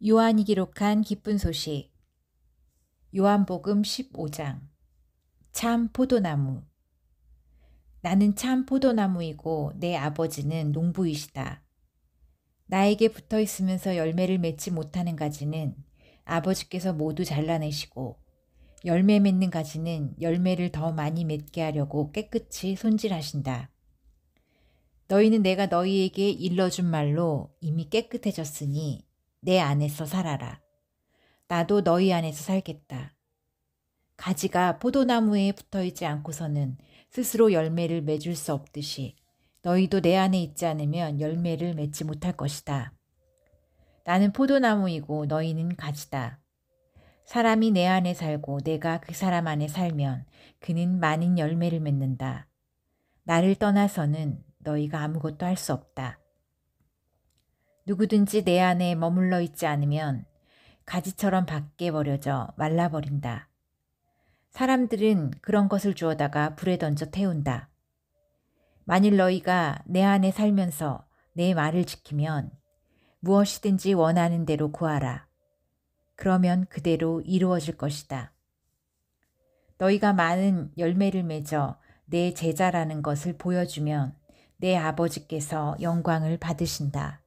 요한이 기록한 기쁜 소식. 요한복음 15장. 참 포도나무. 나는 참 포도나무이고 내 아버지는 농부이시다. 나에게 붙어 있으면서 열매를 맺지 못하는 가지는 아버지께서 모두 잘라내시고, 열매 맺는 가지는 열매를 더 많이 맺게 하려고 깨끗이 손질하신다. 너희는 내가 너희에게 일러준 말로 이미 깨끗해졌으니 내 안에서 살아라. 나도 너희 안에서 살겠다. 가지가 포도나무에 붙어있지 않고서는 스스로 열매를 맺을 수 없듯이 너희도 내 안에 있지 않으면 열매를 맺지 못할 것이다. 나는 포도나무이고 너희는 가지다. 사람이 내 안에 살고 내가 그 사람 안에 살면 그는 많은 열매를 맺는다. 나를 떠나서는 너희가 아무것도 할 수 없다. 누구든지 내 안에 머물러 있지 않으면 가지처럼 밖에 버려져 말라버린다. 사람들은 그런 것을 주워다가 불에 던져 태운다. 만일 너희가 내 안에 살면서 내 말을 지키면 무엇이든지 원하는 대로 구하라. 그러면 그대로 이루어질 것이다. 너희가 많은 열매를 맺어 내 제자라는 것을 보여주면 내 아버지께서 영광을 받으신다.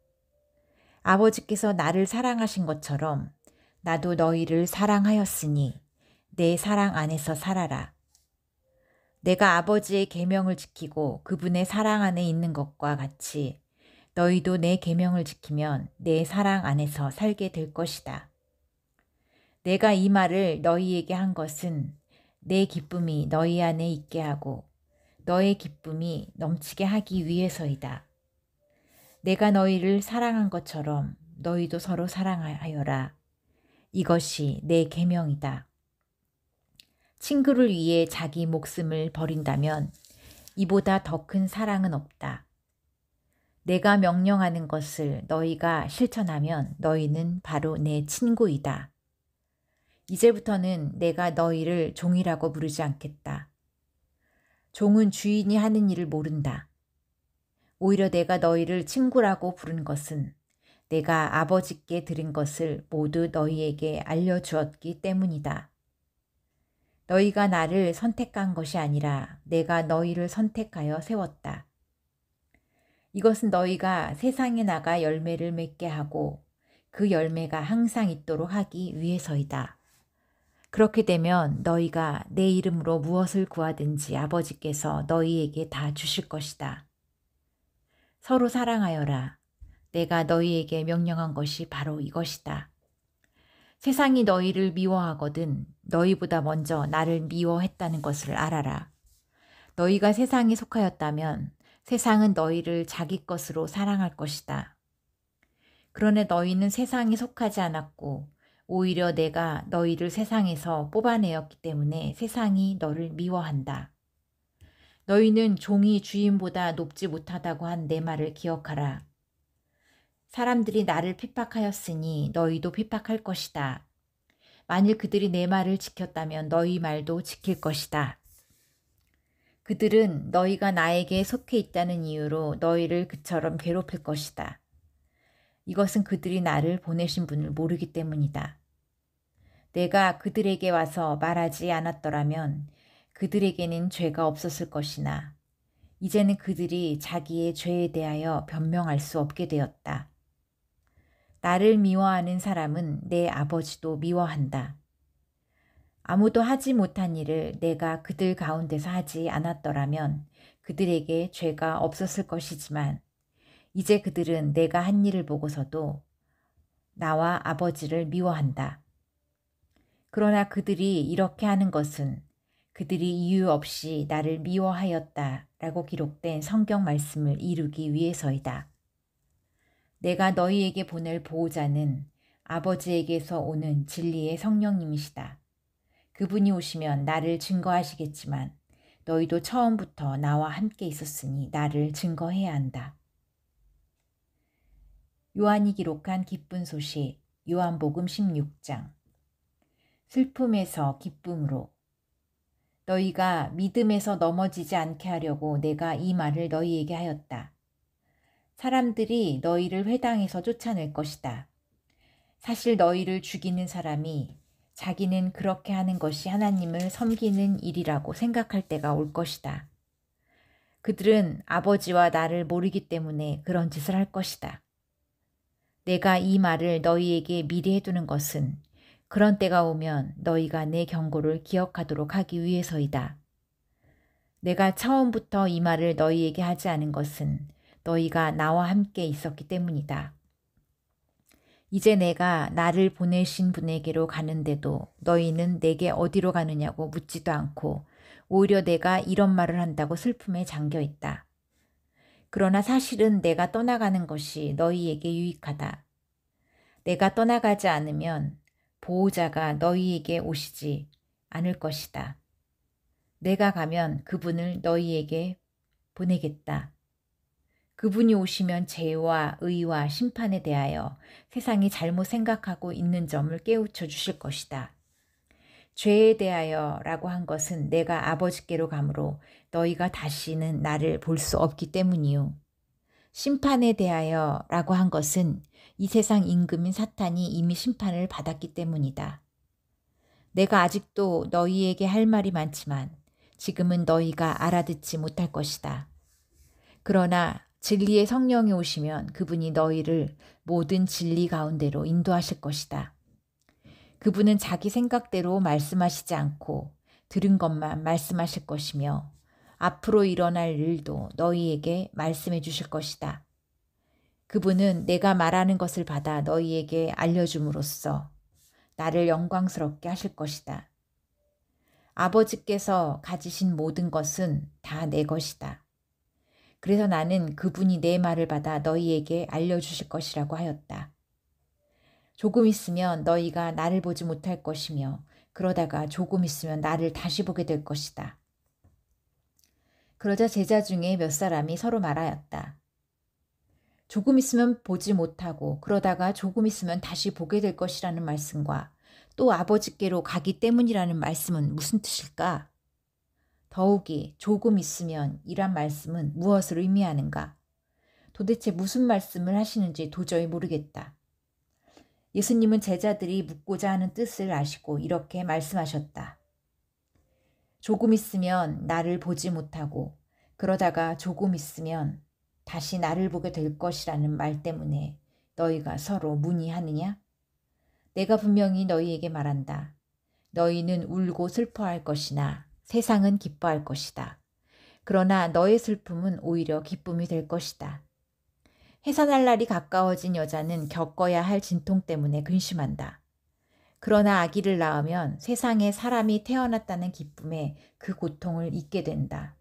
아버지께서 나를 사랑하신 것처럼 나도 너희를 사랑하였으니 내 사랑 안에서 살아라. 내가 아버지의 계명을 지키고 그분의 사랑 안에 있는 것과 같이 너희도 내 계명을 지키면 내 사랑 안에서 살게 될 것이다. 내가 이 말을 너희에게 한 것은 내 기쁨이 너희 안에 있게 하고 너의 기쁨이 넘치게 하기 위해서이다. 내가 너희를 사랑한 것처럼 너희도 서로 사랑하여라. 이것이 내 계명이다. 친구를 위해 자기 목숨을 버린다면 이보다 더 큰 사랑은 없다. 내가 명령하는 것을 너희가 실천하면 너희는 바로 내 친구이다. 이제부터는 내가 너희를 종이라고 부르지 않겠다. 종은 주인이 하는 일을 모른다. 오히려 내가 너희를 친구라고 부른 것은 내가 아버지께 들은 것을 모두 너희에게 알려주었기 때문이다. 너희가 나를 선택한 것이 아니라 내가 너희를 선택하여 세웠다. 이것은 너희가 세상에 나가 열매를 맺게 하고 그 열매가 항상 있도록 하기 위해서이다. 그렇게 되면 너희가 내 이름으로 무엇을 구하든지 아버지께서 너희에게 다 주실 것이다. 서로 사랑하여라. 내가 너희에게 명령한 것이 바로 이것이다. 세상이 너희를 미워하거든 너희보다 먼저 나를 미워했다는 것을 알아라. 너희가 세상에 속하였다면 세상은 너희를 자기 것으로 사랑할 것이다. 그러나 너희는 세상에 속하지 않았고 오히려 내가 너희를 세상에서 뽑아내었기 때문에 세상이 너를 미워한다. 너희는 종이 주인보다 높지 못하다고 한 내 말을 기억하라. 사람들이 나를 핍박하였으니 너희도 핍박할 것이다. 만일 그들이 내 말을 지켰다면 너희 말도 지킬 것이다. 그들은 너희가 나에게 속해 있다는 이유로 너희를 그처럼 괴롭힐 것이다. 이것은 그들이 나를 보내신 분을 모르기 때문이다. 내가 그들에게 와서 말하지 않았더라면 그들에게는 죄가 없었을 것이나 이제는 그들이 자기의 죄에 대하여 변명할 수 없게 되었다. 나를 미워하는 사람은 내 아버지도 미워한다. 아무도 하지 못한 일을 내가 그들 가운데서 하지 않았더라면 그들에게 죄가 없었을 것이지만 이제 그들은 내가 한 일을 보고서도 나와 아버지를 미워한다. 그러나 그들이 이렇게 하는 것은 그들이 이유 없이 나를 미워하였다라고 기록된 성경 말씀을 이루기 위해서이다. 내가 너희에게 보낼 보호자는 아버지에게서 오는 진리의 성령님이시다. 그분이 오시면 나를 증거하시겠지만 너희도 처음부터 나와 함께 있었으니 나를 증거해야 한다. 요한이 기록한 기쁜 소식, 요한복음 16장. 슬픔에서 기쁨으로. 너희가 믿음에서 넘어지지 않게 하려고 내가 이 말을 너희에게 하였다. 사람들이 너희를 회당에서 쫓아낼 것이다. 사실 너희를 죽이는 사람이 자기는 그렇게 하는 것이 하나님을 섬기는 일이라고 생각할 때가 올 것이다. 그들은 아버지와 나를 모르기 때문에 그런 짓을 할 것이다. 내가 이 말을 너희에게 미리 해두는 것은 그런 때가 오면 너희가 내 경고를 기억하도록 하기 위해서이다. 내가 처음부터 이 말을 너희에게 하지 않은 것은 너희가 나와 함께 있었기 때문이다. 이제 내가 나를 보내신 분에게로 가는데도 너희는 내게 어디로 가느냐고 묻지도 않고 오히려 내가 이런 말을 한다고 슬픔에 잠겨 있다. 그러나 사실은 내가 떠나가는 것이 너희에게 유익하다. 내가 떠나가지 않으면 보호자가 너희에게 오시지 않을 것이다. 내가 가면 그분을 너희에게 보내겠다. 그분이 오시면 죄와 의와 심판에 대하여 세상이 잘못 생각하고 있는 점을 깨우쳐 주실 것이다. 죄에 대하여 라고 한 것은 내가 아버지께로 가므로 너희가 다시는 나를 볼 수 없기 때문이요. 심판에 대하여 라고 한 것은 이 세상 임금인 사탄이 이미 심판을 받았기 때문이다. 내가 아직도 너희에게 할 말이 많지만 지금은 너희가 알아듣지 못할 것이다. 그러나 진리의 성령이 오시면 그분이 너희를 모든 진리 가운데로 인도하실 것이다. 그분은 자기 생각대로 말씀하시지 않고 들은 것만 말씀하실 것이며 앞으로 일어날 일도 너희에게 말씀해 주실 것이다. 그분은 내가 말하는 것을 받아 너희에게 알려줌으로써 나를 영광스럽게 하실 것이다. 아버지께서 가지신 모든 것은 다 내 것이다. 그래서 나는 그분이 내 말을 받아 너희에게 알려주실 것이라고 하였다. 조금 있으면 너희가 나를 보지 못할 것이며 그러다가 조금 있으면 나를 다시 보게 될 것이다. 그러자 제자 중에 몇 사람이 서로 말하였다. 조금 있으면 보지 못하고 그러다가 조금 있으면 다시 보게 될 것이라는 말씀과 또 아버지께로 가기 때문이라는 말씀은 무슨 뜻일까? 더욱이 조금 있으면 이란 말씀은 무엇을 의미하는가? 도대체 무슨 말씀을 하시는지 도저히 모르겠다. 예수님은 제자들이 묻고자 하는 뜻을 아시고 이렇게 말씀하셨다. 조금 있으면 나를 보지 못하고 그러다가 조금 있으면 다시 나를 보게 될 것이라는 말 때문에 너희가 서로 문의하느냐? 내가 분명히 너희에게 말한다. 너희는 울고 슬퍼할 것이나 세상은 기뻐할 것이다. 그러나 너의 슬픔은 오히려 기쁨이 될 것이다. 해산할 날이 가까워진 여자는 겪어야 할 진통 때문에 근심한다. 그러나 아기를 낳으면 세상에 사람이 태어났다는 기쁨에 그 고통을 잊게 된다.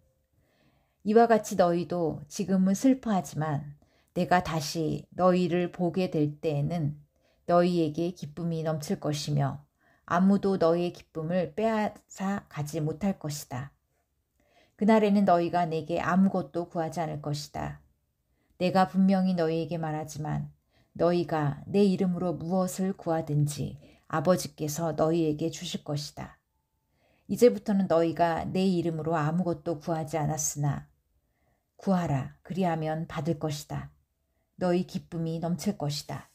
이와 같이 너희도 지금은 슬퍼하지만 내가 다시 너희를 보게 될 때에는 너희에게 기쁨이 넘칠 것이며 아무도 너희의 기쁨을 빼앗아 가지 못할 것이다. 그날에는 너희가 내게 아무것도 구하지 않을 것이다. 내가 분명히 너희에게 말하지만 너희가 내 이름으로 무엇을 구하든지 아버지께서 너희에게 주실 것이다. 이제부터는 너희가 내 이름으로 아무것도 구하지 않았으나 구하라. 그리하면 받을 것이다. 너희 기쁨이 넘칠 것이다.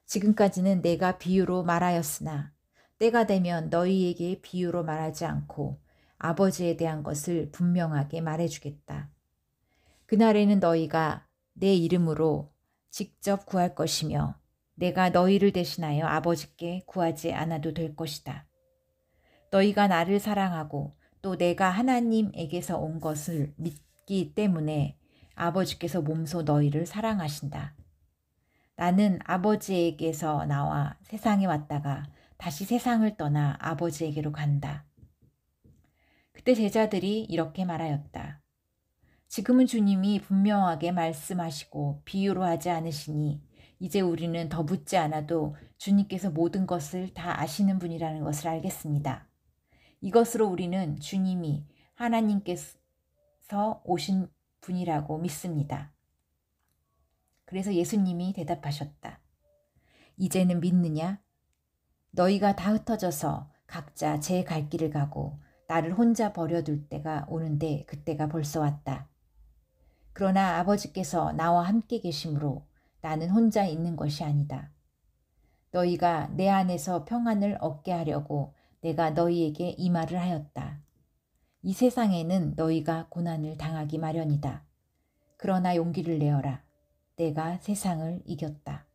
지금까지는 내가 비유로 말하였으나 때가 되면 너희에게 비유로 말하지 않고 아버지에 대한 것을 분명하게 말해주겠다. 그날에는 너희가 내 이름으로 직접 구할 것이며 내가 너희를 대신하여 아버지께 구하지 않아도 될 것이다. 너희가 나를 사랑하고 또 내가 하나님에게서 온 것을 믿기 때문에 아버지께서 몸소 너희를 사랑하신다. 나는 아버지에게서 나와 세상에 왔다가 다시 세상을 떠나 아버지에게로 간다. 그때 제자들이 이렇게 말하였다. 지금은 주님이 분명하게 말씀하시고 비유로 하지 않으시니 이제 우리는 더 묻지 않아도 주님께서 모든 것을 다 아시는 분이라는 것을 알겠습니다. 이것으로 우리는 주님이 하나님께서 오신 분이라고 믿습니다. 그래서 예수님이 대답하셨다. 이제는 믿느냐? 너희가 다 흩어져서 각자 제 갈 길을 가고 나를 혼자 버려둘 때가 오는데 그때가 벌써 왔다. 그러나 아버지께서 나와 함께 계심으로 나는 혼자 있는 것이 아니다. 너희가 내 안에서 평안을 얻게 하려고 내가 너희에게 이 말을 하였다. 이 세상에는 너희가 고난을 당하기 마련이다. 그러나 용기를 내어라. 내가 세상을 이겼다.